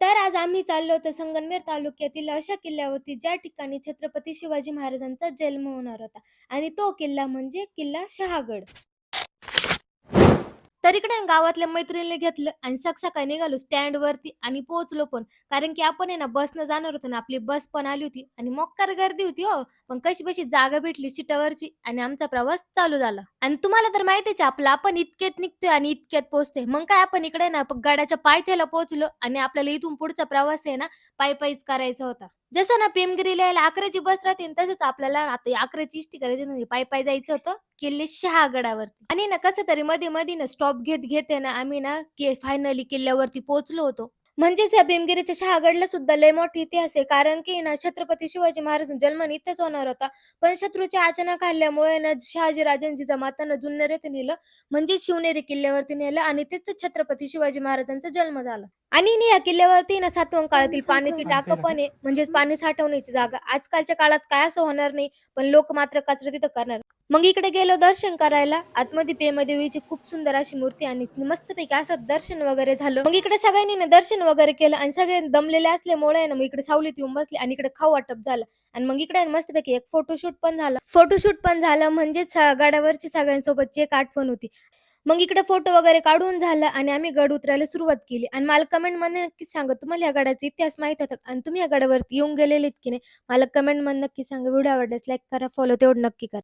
तर आज आम्ही चाललो होतो संगमनेर तालुक्यातील अशा किल्ल्यावरती, ज्या ठिकाणी छत्रपती शिवाजी महाराजांचा जन्म होणार होता आणि तो किल्ला म्हणजे किल्ला शहागड. तर इकडे ना गावातल्या मैत्रिणीला घेतलं आणि सकाळी निघालो स्टँडवरती आणि पोहोचलो पण. कारण की आपण आहे ना बसनं जाणार होतो ना, आपली बस पण आली होती आणि मोक्कार गर्दी होती हो. पण कशी-बशी जागा भेटली सीटावरची आणि आमचा प्रवास चालू झाला. आणि तुम्हाला तर माहितीच आहे आपलं, आपण इतक्यात निघतोय आणि इतक्यात पोहोचतोय. मग काय आपण इकडे ना गडाच्या पायथ्याला पोहोचलो आणि आपल्याला इथून पुढचा प्रवास आहे ना पायी-पायीच करायचा होता. जसं ना भीमगिरीला यायला 11ची बस राहते ना, तसंच आपल्याला आता 11ची एसटी करायची म्हणजे पायी-पायी जायचं होतं किल्ले शहागडावरती. आणि ना कसं तरी मध्ये-मध्ये ना स्टॉप घेत आहे ना आम्ही ना फायनली किल्ल्यावरती पोहोचलो होतो. म्हणजेच या भीमगिरीच्या शहागडला सुद्धा लय मोठा इतिहास आहे. कारण की ना छत्रपती शिवाजी महाराजांचा जन्म ना इथेच होणार होता. पण शत्रूच्या अचानक हल्ल्यामुळे ना शहाजी राजांची जमातानं जुन्नर येथे नेलं. म्हणजे शिवनेरी किल्ल्यावरती नेलं आणि तिथेच छत्रपती शिवाजी महाराजांचा जन्म झाला. आणि ना या किल्ल्यावरती ना सातवंग काळातील पाण्याची टाकं सांगते ना पण आहे. म्हणजेच पाणी साठवण्याची जागा. आजकालच्या काळात काय असं होणार नाही. पण लोक मात्र कचरा तिथं करणार. मग इकडे गेलो दर्शन करायला. आतमध्ये पेमदेवीची खूप सुंदर अशी मूर्ती आणि मस्तपैकी असं दर्शन वगैरे झालं. मग इकडे सगळ्यांनी ना दर्शन वगैरे केलं आणि सगळे दमलेले असल्यामुळे ना मग इकडे सावलीत येऊन बसले आणि इकडे खाऊ वाटप झालं. आणि मग इकडे ना मस्तपैकी एक फोटोशूट पण झालं. फोटोशूट पण झालं म्हणजेच गडावरची सगळ्यांसोबतची एक आठवण होती. मग इकडे फोटो वगैरे काढून झालं आणि आम्ही गड उतरायला सुरुवात केली. आणि मला कमेंटमध्ये नक्कीच सांगा, तुम्हाला या गडाचा इतिहास माहीत होता का? आणि तुम्ही या गडावरती येऊन गेलेलेत की नाही? मला कमेंटमध्ये नक्की सांगा. व्हिडिओ आवडल्यास लाईक करा, फॉलो तेवढं नक्की करा.